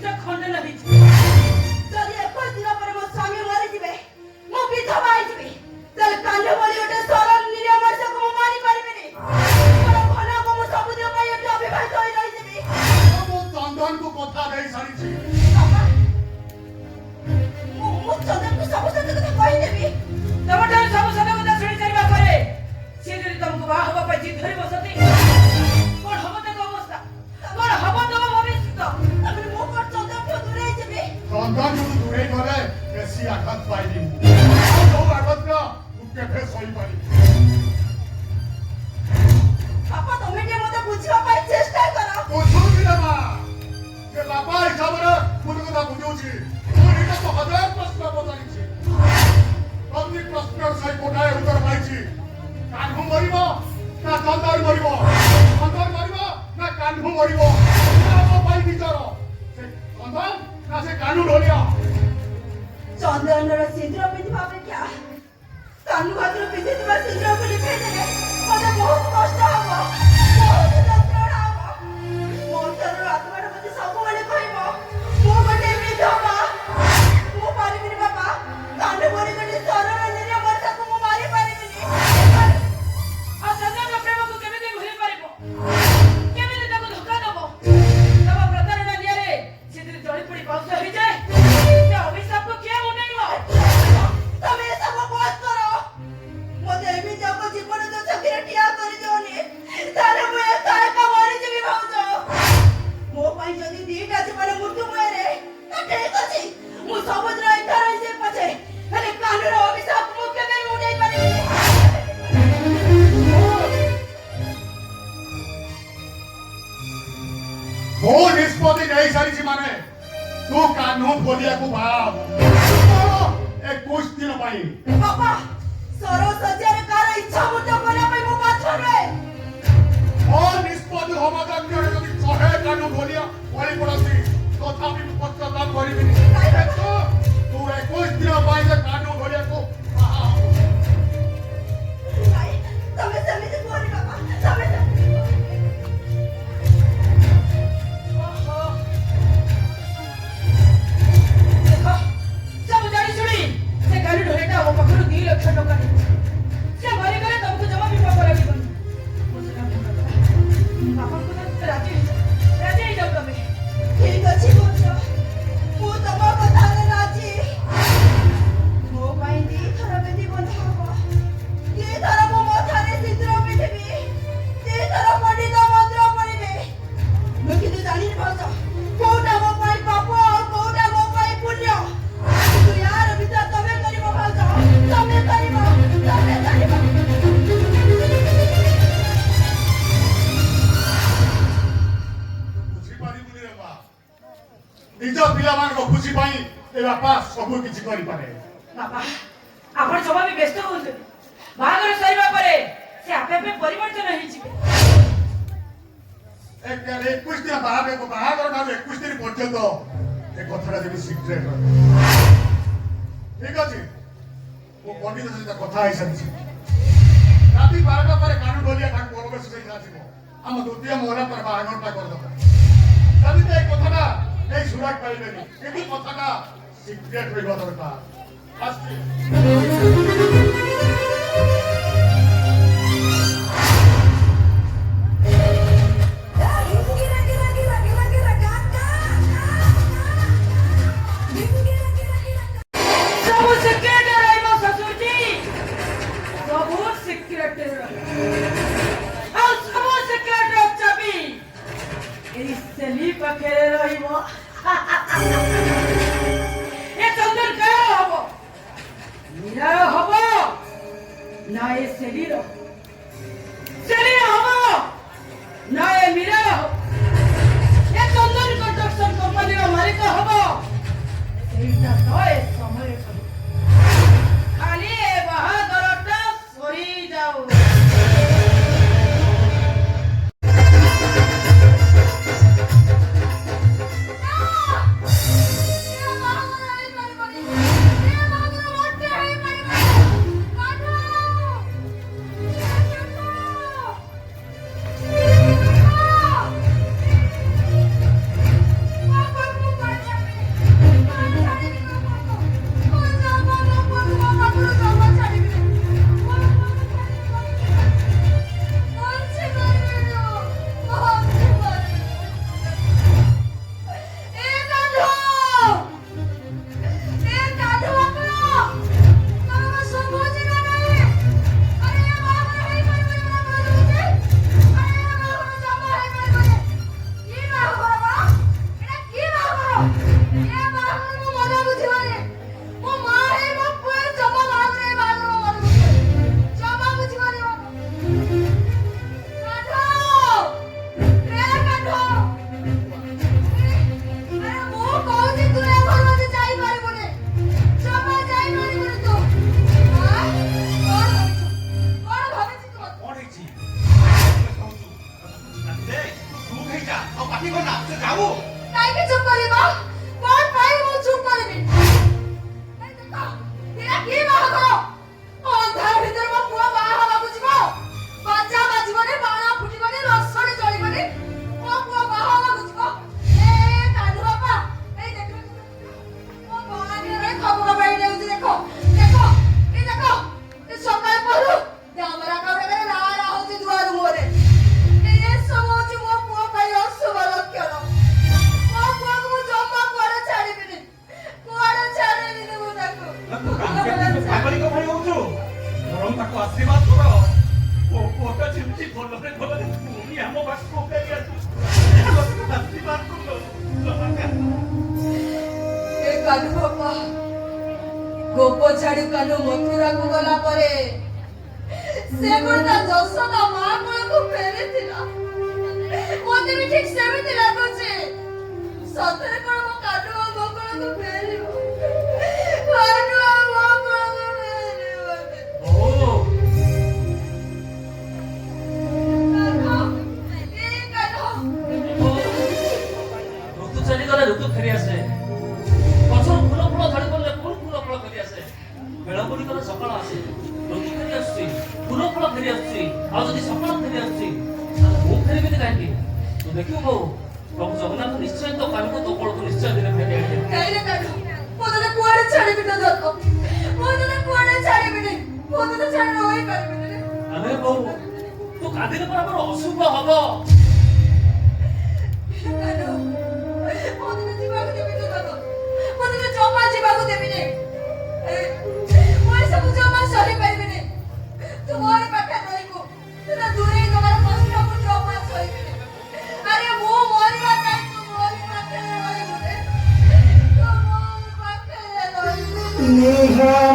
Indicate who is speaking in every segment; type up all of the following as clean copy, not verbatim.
Speaker 1: प्रतिष्ठा खंडन होइछि।
Speaker 2: যদি 21 দিন পরে ମୋ ସ୍ୱାମୀ ମରିଯିବେ ମୁଁ ବିଧବା ହେଇଯିବି ତାହେଲେ କାନ୍ଧ ବୋଲି ଗୋଟେ ସରଳ ନିରୀହ ମଣିଷକୁ ମୁଁ ମାରି ପାରିବିନି। ମୋର ଭଲକୁ ମୁଁ ସବୁଦିନ ପାଇଁ ଏଠି ଅବିବାହିତ ହୋଇ ରହିଯିବି।
Speaker 3: ମୁଁ ଚନ୍ଦନକୁ କଥା ଦେଇ ସାରିଛି।
Speaker 2: ବାପା, ମୁଁ ଚନ୍ଦନକୁ ସବୁ ସତ କଥା କହିଦେବି।
Speaker 1: ତମଠାରୁ ସବୁ ସତ କଥା ଶୁଣି ସାରିବା ପରେ ସେ ଯଦି ତମକୁ ବାହା ହବା ପାଇଁ ଜିଦ୍ ଧରି ବସନ୍ତି କଣ ହବ ତାଙ୍କ ଅବସ୍ଥା? କଣ ହବ ତମ ଭବିଷ୍ୟତ?
Speaker 2: ତାପରେ ମୁଁ କଣ ଚନ୍ଦନଠୁ ଦୂରେଇ ଯିବି?
Speaker 3: ଚନ୍ଦନକୁ ଦୂରେଇ ଗଲେ ବେଶୀ ଆଘାତ ପାଇବି ମୁଁ। ଆଉ ଯୋଉ ଆଘାତ ମୁଁ କେବେ ସହିପାରିବି?
Speaker 2: ବାପା, ତମେ ଟିକେ ମତେ ବୁଝିବା ପାଇଁ ଚେଷ୍ଟା କର।
Speaker 3: ବୁଝୁଛି ରେ ମା, ଯେ ବାପା ହିସାବରେ ମୁଁ ତୋ କଥା ବୁଝୁଛି। ମୁଁ ନିଜକୁ 1000 ପ୍ରଶ୍ନ ପଚାରିଛି, ପ୍ରତି ପ୍ରଶ୍ନର ସେଇ ଗୋଟାଏ ଉତ୍ତର ପାଇଛି। କାହ୍ନୁ ମରିବ ନା ଚନ୍ଦନ ମରିବ? ଚନ୍ଦନ ମରିବ ନା କାହ୍ନୁ ମରିବ? ମୋ ପାଇଁ ନିଜର ସେ ଚନ୍ଦନ ନା ସେ କାହ୍ନୁ ଢୋଲିଆ?
Speaker 2: ଚନ୍ଦନର ସିନ୍ଦୁର ପିନ୍ଧିବା ଅପେକ୍ଷା କାହ୍ନୁ ହାତରୁ ପିନ୍ଧିଥିବା ସିନ୍ଦୁରକୁ ଲିଭେଇ ଦେଲେ ମତେ ବହୁତ କଷ୍ଟ ହବ, ବହୁତ ଯନ୍ତ୍ରଣା ହବ। ମୋ ଅନ୍ତରର ଆତ୍ମାଟା ମତେ ସବୁବେଳେ କହିବ ମୁଁ ଗୋଟେ ବିଧବା। ମୁଁ ପାରିବିନି ବାପା, କାହ୍ନୁ ପରି ଗୋଟେ ସରଳ ନିରୀହ ମଣିଷକୁ ମୁଁ ମାରି ପାରିବିନି।
Speaker 1: ଆଉ ଚନ୍ଦନର ପ୍ରେମକୁ କେମିତି ଭୁଲି ପାରିବ? କେମିତି ତାକୁ ଧୋକା ଦବ? ତମ ପ୍ରତାରଣା ନିଆରେ ସେ ଯଦି ଜଳି ପୋଡ଼ି ପାଉଁଶ ହେଇଯାଏ ସେ ଅଭିଶାପକୁ କିଏ ମୁଣ୍ଡେଇବ?
Speaker 2: ତମେ ଏସବୁ ବନ୍ଦ କର। ମତେ ଏମିତି ଏକ ଜୀବନ ତ ଚକିରେ ଠିଆ କରିଦିଅନି, ତାହେଲେ ମୁଁ ଏକା ଏକା ମରିଯିବି ଭାଉଜ। ମୋ ପାଇଁ ଯଦି ଦିଟା ଜୀବନ ମୃତ୍ୟୁମୟରେ ତ ଠିକ ଅଛି, ମୁଁ ସବୁଦିନ ଏକା ରହିଯିବି ପଛେ, ହେଲେ କାହ୍ନୁର ଅଭିଶାପ ମୁଁ କେବେ ମୁଣ୍ଡେଇ ପାରିବିନି।
Speaker 3: ମୁଁ ନିଷ୍ପତ୍ତି ନେଇ ସାରିଛି ମାନେ ତୁ କାହ୍ନୁ ଢୋଲିଆକୁ ବାହା ହବୁ। 21 ଦିନ ପାଇଁ।
Speaker 2: ବାପା, ସରସଜ୍ଜାରେ କାହାର ଇଚ୍ଛା ମୁଦ୍ରା କରିବା ପାଇଁ ମୁଁ ବାଧ୍ୟ ନୁହେଁ।
Speaker 3: ମୋ ନିଷ୍ପତ୍ତି ହବା ଦରକାର। ଯଦି 100 କାହ୍ନୁ ଢୋଲିଆ ବଳି ପଡନ୍ତି ତଥାପି ମୁଁ ପଶ୍ଚାତାପ କରିବିନି। ତୁ 21 ଦିନ ପାଇଁ ସେ କାହ୍ନୁ ଢୋଲିଆକୁ ବାହା ହବୁ।
Speaker 2: ନାଇଁ, ତମେ ସେମିତି କୁହନି ବାପା, ତମେ ସେମିତି କୁହନି।
Speaker 1: ଓହୋ। ଦେଖ, ସବୁ ଜାଣି ଶୁଣି ସେ କାହ୍ନୁ ଢୋଲିଟା ମୋ ପାଖରୁ 2 ଲକ୍ଷ ଟଙ୍କା ନେଇଛି। ସେ ମରିଗଲେ ତମକୁ ଜମା ବିପାକ ଲାଗିବନି। ମୁଁ ସେଟା ଭଲ କଥା। ବାପାଙ୍କୁ ତ ରାଜି ହେଇଯାଉ ତମେ।
Speaker 2: ଠିକ ଅଛି ଭାଉଜ, ମୁଁ ତମ କଥାରେ ରାଜି। ମୋ ପାଇଁ 2 ଥର ବେଦୀ ବନ୍ଧା ହବ, 2 ଥର ମୁଁ ମଥାରେ ସିନ୍ଦୁର ପିନ୍ଧିବି, 2 ଥର ପଣ୍ଡିତ ମନ୍ତ୍ର ପଢିବେ। ମୁଁ କିନ୍ତୁ ଜାଣିନି ଭାଉଜ, କୋଉଟା ମୋ ପାଇଁ ପାପ ଆଉ କୋଉଟା ମୋ ପାଇଁ ପୁଣ୍ୟ। କିନ୍ତୁ ୟାର ବିଚାର ତମେ କରିବ ଭାଉଜ, ତମେ କରିବ, ତମେ କରିବ।
Speaker 3: ବୁଝିପାରିବୁନି ରେ ମା, ନିଜ ପିଲାମାନଙ୍କ ଖୁସି ପାଇଁ ଏ ବାପା ସବୁ କିଛି କରିପାରେ।
Speaker 1: ବାପା, ଆପଣ ଜମା ବି ବ୍ୟସ୍ତ ହୁଅନ୍ତୁନି। ବାହାଘର ସରିବା ପରେ ସେ ଆପେ ଆପେ ପରିବର୍ତ୍ତନ ହେଇଯିବେ।
Speaker 3: 21 ଦିନ ବାହାଘର ଠାରୁ 21 ଦିନ ପର୍ଯ୍ୟନ୍ତ ଏ କଥାଟା ଯଦି ସିକ୍ରେଟ ରହିବ। ଠିକ ଅଛି, ମୁଁ ପଣ୍ଡିତ ସହିତ କଥା ହେଇସାରିଛି। ରାତି 12ଟା ପରେ କାହ୍ନୁ ଢୋଲିଆ ତାଙ୍କୁ ପରିବେଶ ସହିତ ଆସିବ। ଆମ ଦ୍ୱିତୀୟ ମହିଳା ପରେ ବାହାଘରଟା କରିଦେବ। ସେମିତି ଏଇ କଥାଟା କେହି ସୁରାଗ ପାଇବେନି, କିନ୍ତୁ କଥାଟା ସିକ୍ରେଟ ରହିବା ଦରକାର। ଆସିଛି।
Speaker 1: ସବୁ ସିକ୍ରେଟ ରହିବ ଶ୍ୱଶୁରଜୀ, ସବୁ ସିକ୍ରେଟ ରହିବ। ଆଉ ସବୁ ସିକ୍ରେଟର ଚାବି ଏଇ ସେଲି ପାଖରେ ରହିବ। ଏ ଚନ୍ଦନ କାହାର ହବ? ମୀରାର ହବ ନା ଏ ସେଲିର? ସେଲିର ହବ ନା ଏ ମୀରାର ହବ? ଏ ଚନ୍ଦନ କନ୍ଷ୍ଟ୍ରକ୍ସନ କମ୍ପାନୀର ମାଲିକ ହବ ସେଇଟା ତ ଏ ସମୟ ଖାଲି ଏ ବାହାଘରଟା ସରିଯାଉ।
Speaker 4: ଆଉ ପାଟି କରନା ସେ ଯାଉ
Speaker 2: କାହିଁକି ଚୁପ୍ କରିବ? କଣ ପାଇଁ ମୁଁ ଚୁପ୍ କରିବି? ଏଇ ଦେଖ, ଏଇଟା କି ବାହାଘର? ଅନ୍ଧାର ଭିତରେ ମୋ ପୁଅ ବାହା ହବାକୁ ଯିବ। ବାଜା ବାଜିବନି, ବାଣ ଫୁଟିବନି, ରସଣି ଚଳିବନି। ମୋ ପୁଅ ବାହା ହବାକୁ ଯିବ। ଏ କାଲୁ ବାପା, ଏଇ ଦେଖ, ମୋ ବାହାଘରରେ ଖବର ପାଇ ନେଉଛି ଦେଖ। ଦେଖ, ଏଇ ଦେଖ, ଏ ସକାଳ ପହରୁ ଡାମରା କାଉଡ଼ାରେ ଲାଳ ହଉଛି ଦୁଆର ମୁହଁରେ। ଏସବୁ ହଉଛି ମୋ ପୁଅ ପାଇଁ ଅଶୁଭ ଲକ୍ଷଣ। ମୋ ପୁଅକୁ ମୁଁ ଜମା କୁଆଡେ ଛାଡ଼ିବିନି। କୁଆଡେ ଛାଡ଼ିବିନି ମୁଁ ତାକୁ।
Speaker 4: ତୁ କାହିଁକି ପାଗଳିକ ଭଳି ହଉଛୁ ବରଂ ତାକୁ ଆଶୀର୍ବାଦ କର ଓ ପୁଅଟା ଯେମିତି ଭଲରେ ଭଲରେ ପୁଣି ଆମ ପାଖକୁ ଫେରି ଆସୁ ଆଶୀର୍ବାଦ କର
Speaker 2: ଏ କାଲୁ ବାପା, ଗୋପ ଛାଡି କାଲୁ ମଥୁରାକୁ ଗଲା ପରେ ସେ କଣ ତା ଯଶୋଦା ମା କୋଳକୁ ଫେରିଥିଲା। ମତେ ବି ଠିକ ସେମିତି ଲାଗୁଛି। ସତରେ କଣ ମୋ କାଲୁ ଆଉ ମୋ କୋଳକୁ ଫେରିବ? କାଲୁ ଆଉ ମୋ କୋଳକୁ ଫେରିବ?
Speaker 5: ଓ
Speaker 2: କାଲୁ, ଏ କାଲୁ।
Speaker 5: ଋତୁ ଚାଲିଗଲେ ଋତୁ ଫେରି ଆସେ। ଗଛରୁ ଫୁଲ ଫଳ ଝଡ଼ି ପଡ଼ିଲେ ପୁଣି ଫୁଲ ଫଳ ଫେରି ଆସେ। ବେଳ ଗୁଡ଼ିକରେ ସକାଳ ଆସେ, ଋତୁ ଫେରି ଆସୁଛି, ଫୁଲ ଫଳ ଫେରି ଆସୁଛି। ଆଉ ଯଦି ସକାଳ ଫେରି ଆସୁଛି ତାହେଲେ ମୁଁ ଫେରିବିନି କାହିଁକି? ତୁ ଦେଖିବୁ ବୋଉ, ପ୍ରଭୁ ଜଗନ୍ନାଥ ନିଶ୍ଚୟ ତୋ କାନକୁ ତୋ କୋଳକୁ ନିଶ୍ଚୟ ଦିନେ ଫେରି ଆଣିବେ।
Speaker 2: କାହିଁରେ କାଲୁ, ମୁଁ ତତେ କୁଆଡେ ଛାଡ଼ିବି ତ ଦତ୍ତ? ମୁଁ ତତେ କୁଆଡେ ଛାଡ଼ିବିନି। ମୁଁ ତତେ ଛାଡ଼ି ରହିପାରିବିନି ରେ।
Speaker 5: ଆମେ ବୋଉ, ତୁ କାନ୍ଦିଲେ ପରା ଆମର ଅଶୁଭ ହବ।
Speaker 2: କାଲୁ, ମୁଁ ତତେ ଯିବାକୁ ଦେବିନି ଦତ୍ତ। ମୁଁ ତତେ ଜମା ଯିବାକୁ ଦେବିନି। ମୁଁ ଏସବୁ ଜମା ସହିପାରିବିନି। ତୁ ମୋରି ପାଖରେ ରହିବୁ। ତତେ ଦୂରେଇ ଦେବାର କଷ୍ଟ ମୁଁ ଜମା ସହିବିନି। ଆରେ ମୁଁ ମରିବା ପାଇଁ ତୁ ମୋରି ପାଖରେ ରହିବୁ ରେ। ତୁ ମୋ ପାଖରେ ରହିବୁ।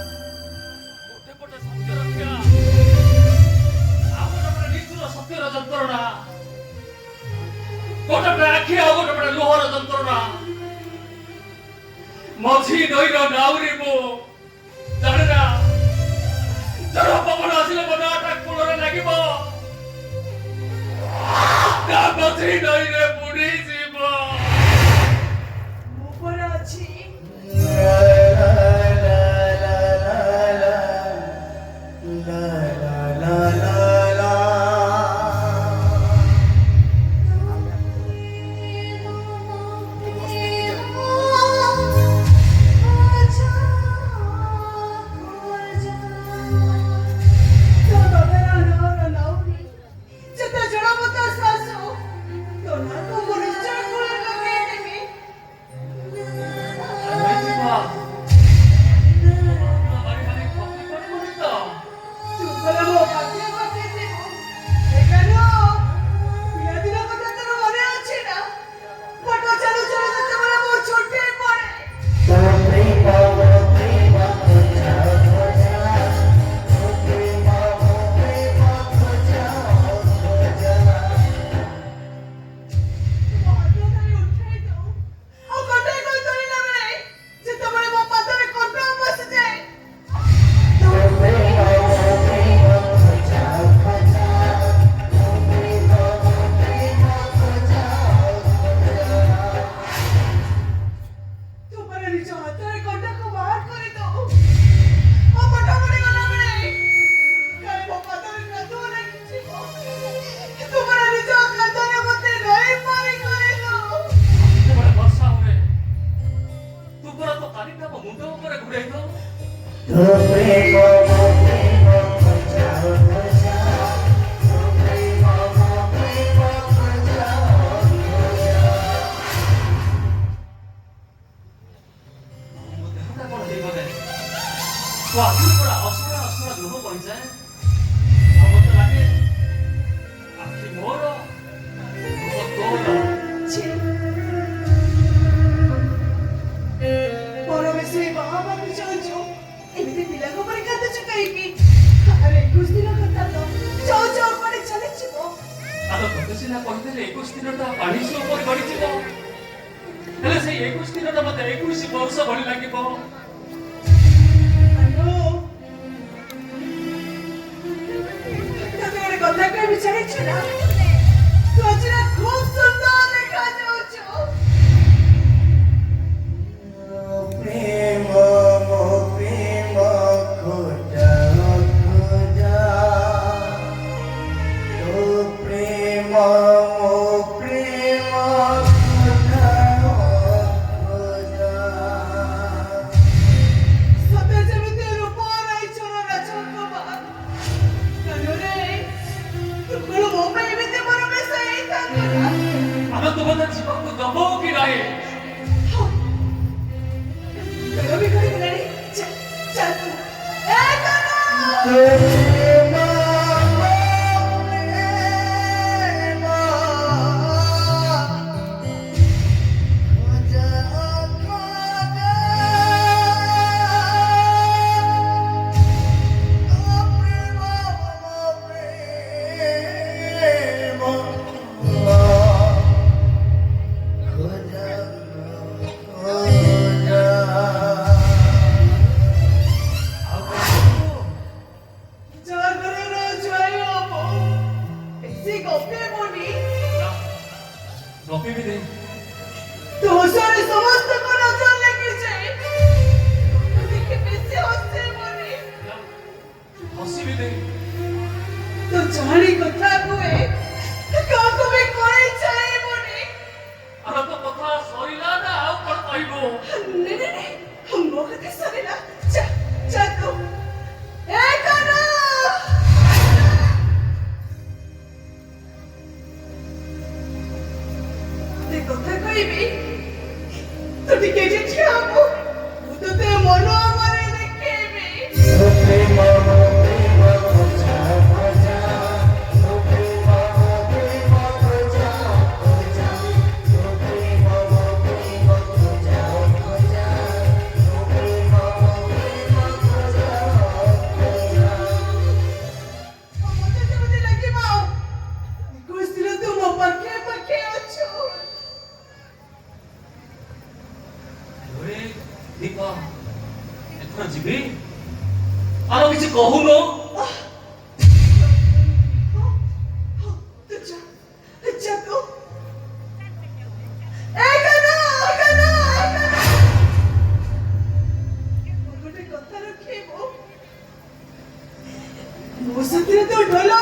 Speaker 5: ଗୋଟେ ପଟେ ସତ୍ୟ ରକ୍ଷା, ଆଉ ଗୋଟେ ପଟେ ନିଷ୍ଠୁର ସତ୍ୟର ଯନ୍ତ୍ରଣା। ଗୋଟେ ପଟେ ଆଖି, ଆଉ ଗୋଟେ ପଟେ ଲୁହର ଯନ୍ତ୍ରଣା। ମଝି ନଈର ନାଉରି ମୁଁ ଜାଣେ ନା, ଝଡ଼ ପବନ ଆସିଲେ ମୋ ନାଁଟା କୂଳରେ ଲାଗିବ ନା ମଝି ନଈରେ ବୁଡ଼ିଯିବ।
Speaker 2: ମୁଁ ପରା ଅଛି।
Speaker 5: ଆମେ ଯିବା ପାଣିଟା ମୋ ମୁଣ୍ଡ ଉପରେ ଘୁରେଇ ଦଉ।
Speaker 6: ତୋ ପ୍ରେମ ମୋ ପ୍ରେମ ଖୋଜାଅ ଖୋଜାଅ, ତୋ ପ୍ରେମ ମୋ ପ୍ରେମ ଖୋଜାଅ ଖୋଜାଅ।
Speaker 5: ମୋ ଦେହଟା କଣ ହେଇଗଲେ ତୋ ଆଖିରୁ ପୁରା ଅସରା ଅସରା ଲୁହ ବହିଯାଏ। ଆଉ ମତେ ଲାଗେ ଆଖି ମୋର ଲୁହ ତୋର।
Speaker 2: ছি ପରମେଶ୍ୱରୀ ବାହାବାକୁ ଚାହୁଁଛୁ ଏମିତି ପିଲାଙ୍କ ପରି କାନ୍ଦୁଛୁ କାହିଁକି? ଆରେ 21 ଦିନ କଥା ତ ଯାଉ ଯାଉ କୁଆଡ଼େ ଚାଲିଯିବ।
Speaker 5: ଆଉ ତତେ ସିନା କହିଦେଲେ 21 ଦିନଟା ବାଣିଜ୍ୟ ଉପରେ ଗଡ଼ିଯିବ, ହେଲେ ସେଇ 21 ଦିନଟା ମତେ 21 ବର୍ଷ ଭଳି ଲାଗିବ।
Speaker 2: ଆଲୋ, ତତେ ଗୋଟେ କଥା କହିବି ଜାଣିଛୁ ନା? ତୁ ଆଜି ନା ଖୁବ ସୁନ୍ଦର ଦେଖାଯାଉଛୁ।
Speaker 6: ପ୍ରେମ ମୋ ପ୍ରେମ ଖୋଜାଅ ଖୋଜାଅ, ତୋ ପ୍ରେମ ମୋ ପ୍ରେମ ଖୋଜାଅ ଖୋଜାଅ।
Speaker 2: ସତେ ଯେମିତି ରୂପରାଇଚର ରାଜକୁମାର। କାନରେ ତୁ କଣ ମୋ ପାଇଁ ଏମିତି ପରମେଶ୍ୱର ହେଇଥାନ୍ତୁ ନା?
Speaker 5: ଆମେ ତୁ ମତେ ଯିବାକୁ ଦବ କି ନାହିଁ?
Speaker 2: ବେଳ ବି କରିଗଲାଣି। ଚାଲ ତୁ। ଏ କାନ!
Speaker 6: ତୋ ପ୍ରେମ ମୋ ପ୍ରେମ ଖୋଜାଅ ଖୋଜାଅ, ତୋ ପ୍ରେମ ମୋ ପ୍ରେମ ଖୋଜାଅ ଖୋଜାଅ।
Speaker 5: ଆଉ କଣ କରିବୁ?
Speaker 2: ଜାଗରର ଜୟ ହବ। ବେଶୀ ଗପିବୁନି।
Speaker 5: ନା, ଗପିବି ରେ।
Speaker 2: ତୋ ହସରେ ସମସ୍ତଙ୍କ ନଜର ଲାଗିଛି। ତୁ ଦେଖି ବେଶୀ ହସିବୁନି।
Speaker 5: ନା, ହସିବି ରେ।
Speaker 2: ତୁ ଜାଣି କଥା କୁହେ କାହାକୁ ବି କହି ଚାହିଁବୁନି।
Speaker 5: ଆଉ ତୋ କଥା ସରିଲା ନା ଆଉ କଣ କହିବୁ?
Speaker 2: ନେ ମୋ କଥା ସରିଲା। ଯା ତୁ। ଏ କାନ! ତତେ କଥା କହିବି, ତୁ ଟିକେ ଏଠି ଠିଆ ହବୁ। ମୁଁ ତତେ ମନ ଉପରେ ଦେଖେଇବି।
Speaker 6: ତୋ ପ୍ରେମ ମୋ ପ୍ରେମ ଖୋଜାଅ ଖୋଜାଅ, ତୋ ପ୍ରେମ ମୋ ପ୍ରେମ ଖୋଜାଅ ଖୋଜାଅ, ତୋ ପ୍ରେମ ମୋ ପ୍ରେମ ଖୋଜାଅ ଖୋଜାଅ, ତୋ ପ୍ରେମ ମୋ ପ୍ରେମ ଖୋଜାଅ ଖୋଜାଅ।
Speaker 2: ମତେ ଯେମିତି ଲାଗିବ 21 ଦିନ ତୁ ମୋ ପାଖେ ପାଖେ ଅଛୁ।
Speaker 5: ଓରେ ଦୀପା, ଏଥର ଯିବି? ଆଉ କିଛି କହୁନ?
Speaker 2: ତୁ ଯା ତୁ। ଏ କାନ! ଗୋଟେ କଥା ରଖିବୁ। ମୋ ସାଥିରେ ତୁ ଢୋଲ